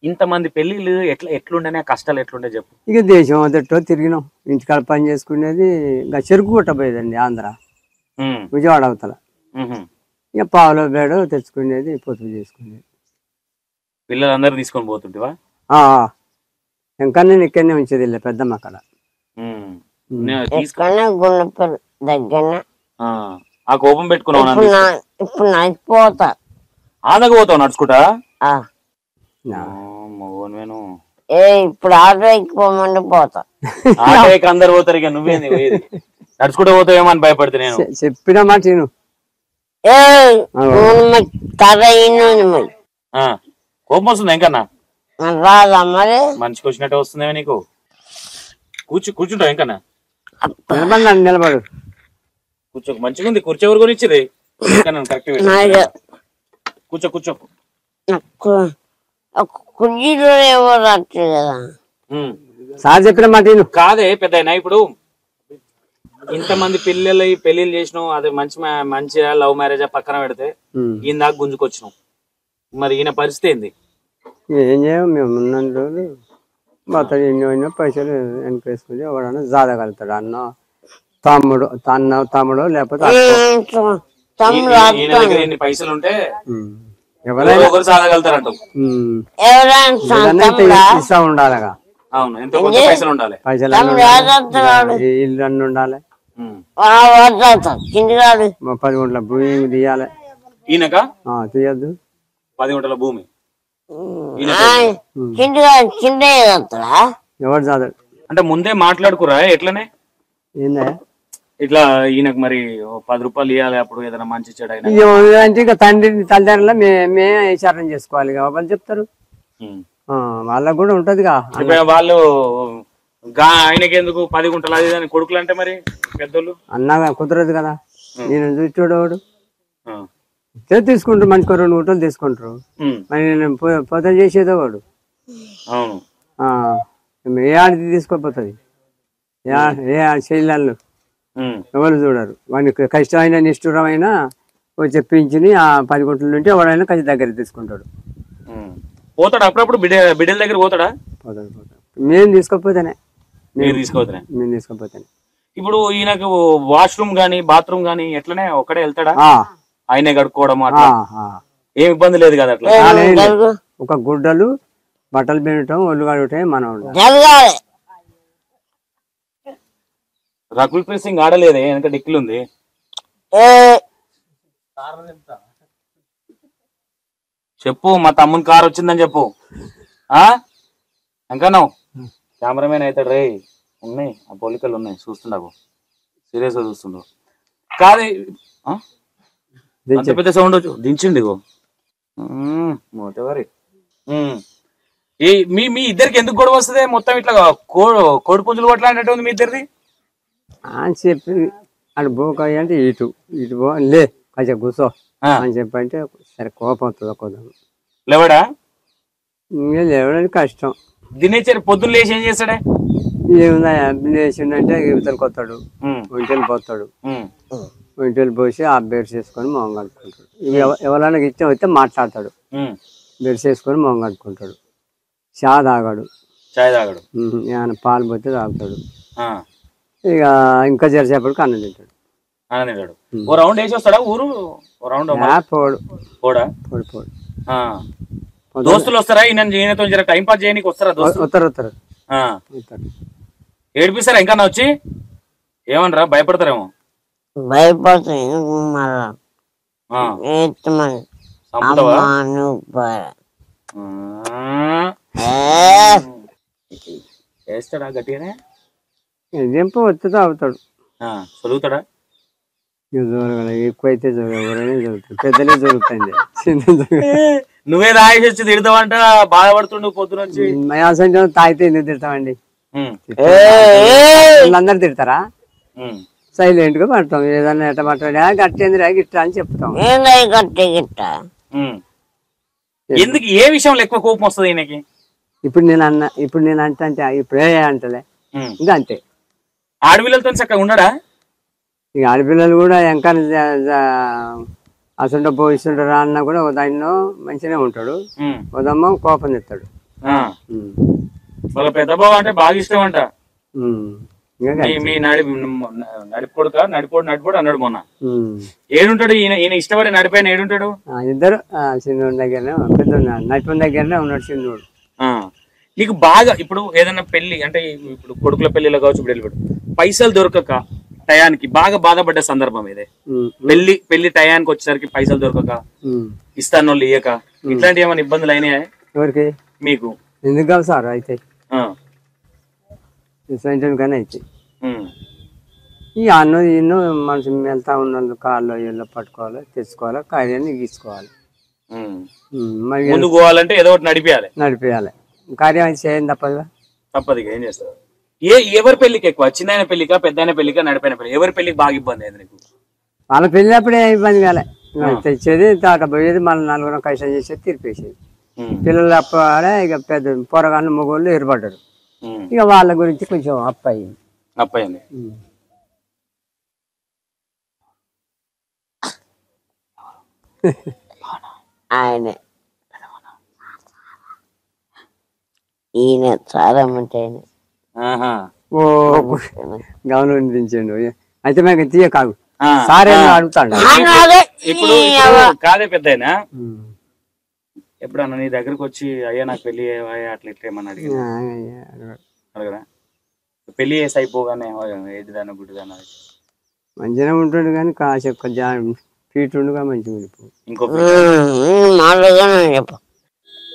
ఇంతమంది పెళ్లిళ్ళు ఎట్లుండే కష్టాలు ఎట్లుండే చెప్పు. ఇక దేశం అంతటో తిరిగినాం. ఇంటికాడ పని చేసుకునేది ఇంకా చెరుకు కొట్టబోయేదండి ఆంధ్ర విజయవాడ అవతల. ఇక పావులో బేడో తెచ్చుకునేది, పొదుపు చేసుకునేది. పిల్లలందరూ తీసుకొని పోతుంటివా? ఇంకా నేను ఇక్కడనే ఉంచేది ఇల్లు పెద్దమ్మ అక్కడ. ఆ కోపం పెట్టుకున్నావు. ఇప్పుడు నడిచిపోతా. ఆంధ్రకు పోతావు నడుచుకుంటా? ఇప్పుడు ఆటో ఎక్కిపోమంటే పోతా. ఆటోకి అందరు పోతారు, ఇక నువ్వేంది నడుచుకుంటూ పోతావేమని భయపడితే నేను చెప్పిన మాట నేను. కోపం వస్తుంది ఇంకన్నా? రాదా మరి? మనిషికి వచ్చినట్టు వస్తుందేమో నీకు. కూర్చుంటావు ఇంకన్నా? నిలబడు, కూర్చో. మంచిగా ఉంది కూర్చో. ఎవరు కొని ఇచ్చేది? కూర్చో కూర్చో. కుర్చీలో ఎవరు రావచ్చు కదా. సార్ చెప్పిన మాట కాదే పెద్ద. ఇప్పుడు ఇంతమంది పెళ్లిళ్ళు చేసినావు, అది మంచిగా లవ్ మ్యారేజ్ పక్కన పెడితే ఈయన దాకా గుంజుకొచ్చినావు. మరి ఈయన పరిస్థితి ఏంది? ఏం చేయం మేము ఉన్న రోజులు బతలు ఎన్నో పైసలు వెనకేసుకుని ఎవడన్నా జాదగలుగుతాడు. తమ్ముడు లేకపోతే పైసలు ఉంటే ఎవరైనా ఇస్తా ఉండాలిగా. అవును, ఎంతో కొంత పైసలు ఉండాలి. పైసలు ఇల్లు అన్ని ఉండాలి. 10 గుంటల భూమి తీయాలి. ఈయనక తీయద్దు 10 గుంటల భూమి. ఎవరు చదవడు అంటే ముందే మాట్లాడుకురా ఎట్లనే? ఏందా ఇట్లా ఈయనకు మరి 10 రూపాయలు ఇవ్వాలి, అప్పుడు ఏదైనా మంచి చెడు అంటే ఇక తల్లిదండ్రుల మేమే విచారణ చేసుకోవాలి. వాళ్ళు చెప్తారు, వాళ్ళకు కూడా ఉంటదిగా. వాళ్ళు ఆయనకి ఎందుకు 10 గుంటలు అది అని కొడుకులు అంటే మరి పెద్దోళ్ళు అన్నా కుదరదు కదా. నేను చూడవాడు తీసుకుంటారు, మంచి 2 గుంటలు తీసుకుంటారు. మరి నేను పోతే చేసేదో వాడు. అవును, ఏ ఆడిది తీసుకోపోతుంది, ఏ శైలాలు ఎవరు చూడరు. వాడికి కష్టమైన నిష్ఠురమైన చెప్పించి ఆ 10 గుంటలు ఉంటే వాడైనా కొంచెం దగ్గర తీసుకుంటాడు. పోతాడు అప్పుడప్పుడు బిడ్డల దగ్గర పోతాడా? మేము తీసుకోపోతేనే. మీరు తీసుకోపోతేనే? మేము తీసుకోపోతేనే. ఇప్పుడు ఈయనకు వాష్రూమ్ గానీ బాత్రూమ్ గానీ ఎట్లనే ఒక్కడే వెళ్తాడా? ఆయనే కడుక్కోవడం అట్లా ఏం ఇబ్బంది లేదు కదా? అట్లా ఒక గుడ్డలు బట్టలు పెనటం ఒళ్ళు కడగటం మనం రకుల్ ప్రీత్ సింగ్ ఆడలేదే, వెనక డిక్కులు ఉంది. చెప్పు, మా తమ్ముని కారు వచ్చిందని చెప్పు. ఇంకాను కెమెరామెన్ అవుతాడు రే. ఉన్నాయి ఆ పోలికలు ఉన్నాయి, చూస్తుండవు. సీరియస్ గా చూస్తుండవు కాదు. అంత పెద్ద సౌండ్ వచ్చు దించిండి మోతవారి. మీ ఇద్దరికి ఎందుకు గొడవ వస్తుంది? మొత్తం ఇట్లా కోడి పుంజులు కొట్లాడినట్టు ఉంది మీ ఇద్దరిది అని చెప్పి. అటు బోకాయ అంటే ఇటు ఇటు లే కొంచెం కూర్చో అని చెప్పంటే సరే కోపం వస్తుంది. ఒక్కొక్క లేవడా? లేవడానికి కష్టం. దినేచర్ పొద్దున్న లేచి ఏం చేస్తాడే? ఏముందా లేచిండంటే ఇవతలకు వస్తాడు, ఒంటెలు పోతాడు. ఒంటెలు పోసి ఆ బెడ్స్ చేసుకొని మొహం కట్టుకుంటాడు. ఎవరైనా ఇష్టం వస్తే మాట్లాడతాడు, బెడ్స్ వేసుకొని మొహం కట్టుకుంటాడు. చాయ్ తాగాడు, ఏమైనా పాలు పోతే తాగుతాడు. ఇక ఇంకా జరిసేపటికి అన్నం తింటాడు. ఓ రౌండ్ వేసి వస్తాడా ఊరు? పోడు పోడా? పోడు పోడు. దోస్తులు వస్తారా? ఈయనతో జర టైం పాస్ చేయడానికి వస్తారా? వస్తారు. ఏడిపిస్తారా ఇంకా వచ్చి? ఏమనరా? భయపడతారేమో. వేస్తాడా గట్టిగానే? వస్తుందో అవుతాడు. చదువుతాడా? ఎక్కువైతే ఎవరైనా జరుగుతుంది, పెద్దలే జరుగుతుంది. నువ్వే రాయేసి వచ్చి తిడతావంట, బాధపడుతుండు పొద్దునొచ్చి. తాగితే ఎందుకు తిడతామండి? అందరు తిడతారా? సైలెంట్ గా పడతాం. ఏదన్నా ఎట్ట పట్టడా గట్టేందిరా గిట్ట అని చెప్తాం. ఎందుకు ఏ విషయంలో ఎక్కువ కోపం వస్తుంది ఈయనకి? ఇప్పుడు నేను అంటే ఇప్పుడే అంటలే ఇంకా అంతే. ఆడపిల్లలతో చక్కగా ఉండడా? ఇక ఆడపిల్లలు కూడా ఇంకా అసలు పోయిస్తుంటారా అన్నా కూడా దానిలో మంచిగానే ఉంటాడు. ఉదమ్మ కోపం తెస్తాడు. వాళ్ళ పెద్ద బావ అంటే బాగా ఇష్టం అంట. ఇంకా మీ నడిపోడు నడిపోడు అన్నాడు మొన్న. ఏడుంటాడు ఈయన ఇష్టపడి నడిపోయిన ఏడుంటాడు? ఇద్దరు చిన్నోడి దగ్గరనే పెద్ద నడిపిన దగ్గరనే ఉన్నాడు చిన్నోడు. నీకు బాగా ఇప్పుడు ఏదైనా పెళ్లి అంటే ఇప్పుడు కొడుకుల పెళ్లిలో కావచ్చు, ఇప్పుడు వెళ్ళిపోడు పైసలు దొరకక టయానికి బాగా బాధపడ్డ సందర్భం ఇదే. పెళ్లి టయానికి వచ్చేసరికి పైసలు దొరకక ఇస్తాను వాళ్ళు ఇయ్యక ఇట్లాంటి ఏమైనా ఇబ్బందులు అయినాయా? ఎవరికి? మీకు. ఎందుకు కాదు సార్ అయితే కానీ అయితే ఈ అన్నం ఇన్నో మనిషి వెళ్తా ఉన్నందుకు కాళ్ళు ఇళ్ళు పట్టుకోవాలి, తెచ్చుకోవాలి, కార్యాన్ని గీసుకోవాలి. మరి ముందుకు పోవాలంటే ఏదో ఒకటి నడిపేయాలి. కార్యం అయితే చేయండి తప్పదు. ఏం చేస్తారు? ఎవరి పెళ్లికి ఎక్కువ, చిన్న పెళ్లికా పెద్ద పెళ్లికా నడిపోయిన పెళ్లి ఎవరి పెళ్లికి బాగా ఇబ్బంది అయింది నీకు? వాళ్ళ పెళ్ళినప్పుడే ఇబ్బంది కాలే. తెచ్చేది తాట పోయేది, మళ్ళీ నలుగురు కైసం చేసేది, తీర్పేసేది. పిల్లలు అప్పుడే ఇక పెద్ద పొరగాళ్ళు మగోళ్ళు ఏర్పడ్డారు. ఇక వాళ్ళ గురించి కొంచెం అప్పయింది. ఆయన ఈయన చాలా మంచి ఓ గమనం దించండు. అయితే మేము తీయ కాదు సార్ అడుగుతాడు. ఇప్పుడు కాదే పెద్దయినా ఎప్పుడన్నా నీ దగ్గరకు వచ్చి అయ్యా నాకు పెళ్లి అట్లా ఇట్లా ఏమన్నా అడగరా? పెళ్లి చేసి అయిపోగానే ఏదిదానా గుడ్డిదానా మంచిగా ఉంటుండు కానీ కాసేపు ఫీట్ ఉండగా మంచిగా ఉండిపోయి ఇంకో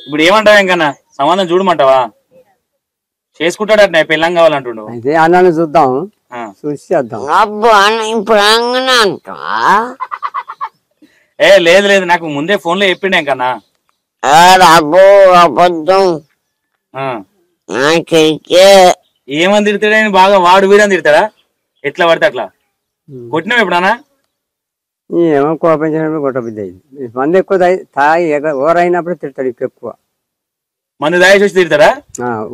ఇప్పుడు ఏమంటావా? ఇంకన్నా సంబంధం చూడమంటావా? చేసుకుంటాడట పెళ్ళం కావాలంటుండు. అయితే అన్నాను చూద్దాం, చూసి చేద్దాం. లేదు నాకు ముందే ఫోన్ లో చెప్పిండే కన్నా. అబద్ధం ఏమని తిడతాడని బాగా వాడు వీడని తిడతాడా? ఎట్లా పడితే అట్లా కొట్టినావు ఎప్పుడన్నా? ఏమో కోపించినప్పుడు కొట్టబుద్ధి అయింది. మంది ఎక్కువ తాగి ఓరైనప్పుడు తిడతాడు. ఎక్కువ మంది దాయేసి వచ్చి తిడతాడా?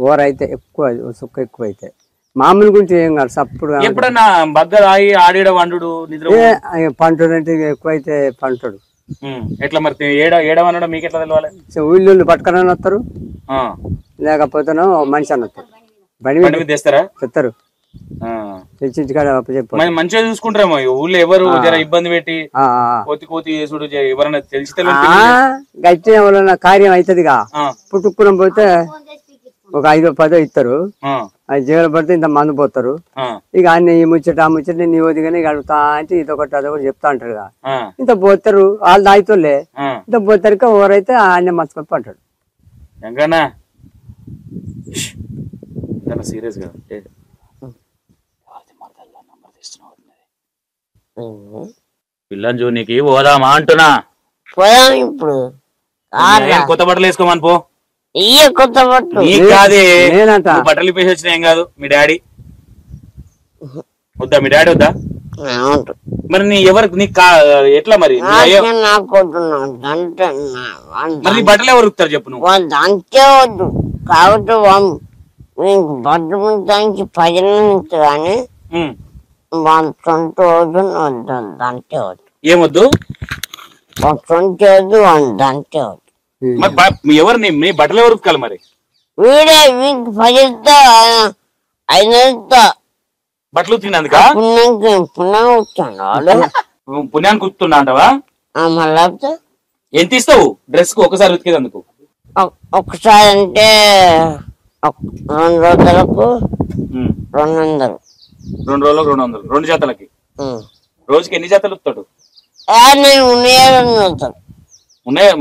ఓరైతే ఎక్కువ సుక్క ఎక్కువ అయితే మామూలు గురించి ఏం కాదు. సప్పుడు ఎప్పుడన్నా బగ్గ తాగి ఆడిడ వండు నిద్ర పంటడు అంటే ఎక్కువైతే పంటడు. ఎట్లా మరి ఏడవనడం మీకు ఎట్లా తెలవాలి? ఊళ్ళో పట్టుకొని వస్తారు, లేకపోతే మనిషి అని వస్తారు. బండి తెస్తారా? తెస్తారు. తెచ్చించుకాడ చెప్పు మంచిగా చూసుకుంటారేమో ఊళ్ళో. ఎవరు జర ఇబ్బంది పెట్టి కోతి చేసుడు ఎవరైనా తెలిసి గట్టి ఎవరైనా కార్యం అవుతుందిగా పుట్టుకుని పోతే ఒక 5-10 ఇస్తారు. అది జీవన పడితే ఇంత మందు పోతారు. ఇక అన్ని ఈ ముచ్చట ఆ ముచ్చట నీ వదిగానే అడుగుతా అంటే ఇదొకటి అదొకటి చెప్తా అంటారు. ఇంత పోతారు వాళ్ళు దాయితోలే. ఇంత పోతారు ఎవరైతే ఆయన మర్చిపోయి పడ్డాడు. సీరియస్ గా పిల్లని జూనికి పోదామా అంటున్నా. ఇప్పుడు కొత్త బట్టలు వేసుకోమని పో. కొత్త బట్టలు కాదే బట్టలు ఇప్పేసి వచ్చినా ఏం కాదు. మీ డాడీ వద్దా? మీ డాడీ వద్దా? మరి నీ ఎవరికి నీ ఎట్లా మరి మరి బట్టలు ఎవరు ఉత్తారు చెప్పు నువ్వు? అంతే వద్దు కాబట్టి బట్టలు దానికి ప్రజలు కానీ ఏమొద్దు ఎవరు నీ బట్టలు ఎవరు ఉతకాలి మరి? వీడే బట్టలు ఉతికినందుక పుణ్యానికి ఉతుకుతున్నా అంటవా? ఎంత ఇస్తావు డ్రెస్ కు ఒకసారి ఉతికేందుకు? ఒకసారి అంటే 2 రోజులకు 200. 2 రోజులకు 200. 2 జతలకి రోజుకి ఎన్ని జతలు ఉత్తాడు? ఉన్నాయా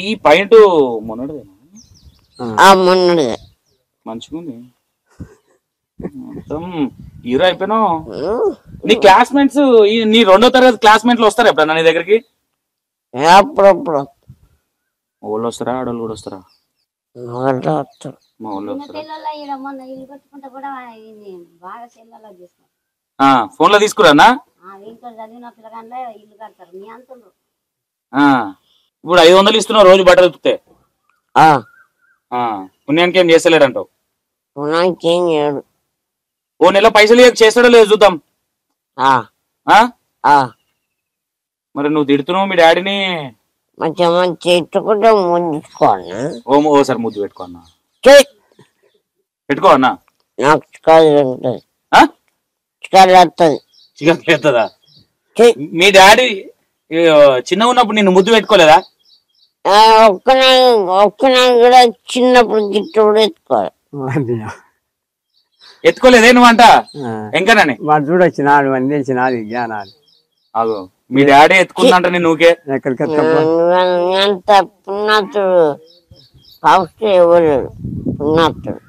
ఈ పాయింట్ మొన్నటిదే మంచిగా ఉంది. మొత్తం హీరో అయిపోయినావు. నీ క్లాస్మేట్స్ నీ 2వ తరగతి క్లాస్మేట్లు వస్తారా ఎప్పుడన్నా నీ దగ్గరికి? అప్పుడప్పుడు వాళ్ళు వస్తారా? ఆడవాళ్ళు కూడా వస్తారా? మా వాళ్ళు ఫోన్ లో తీసుకురానా? ఇప్పుడు 500 ఇస్తున్నావు రోజు బట్టలు ఉతికితే. పుణ్యానికి ఏం చేస్తలేడంటావు? ఓ నెల పైసలు చేస్తాడో లేదు చూద్దాం. మరి నువ్వు తిడుతున్నావు మీ డాడీని. మంచిగా మంచి ఎత్తుకుంటే ముందుకోనా ఓసారి ముద్దు పెట్టుకో అన్న. చెయ్ పెట్టుకో అన్న. నాకు చికాలు ఉంటుంది ఆ? చికాలు వస్తుంది చికెన్ చేస్తుందా? చెయ్ మీ డాడీ చిన్నగా ఉన్నప్పుడు నిన్ను ముద్దు పెట్టుకోలేదా? ఒక్కనా కూడా చిన్నప్పుడు గిట్ట కూడా ఎత్తుకోవాలి ఎత్తుకోలేదే నువ్వంట ఎంకనని వాడు చూడొచ్చినాడు అందించినాడు జ్ఞానాలు. అగో మీ డాడీ ఎత్తుకుందంట నేను నువ్వుకే. ఎక్కడికి ఎంత పుణ్యాతుడు కావచ్చు ఎవరు పుణ్యాతుడు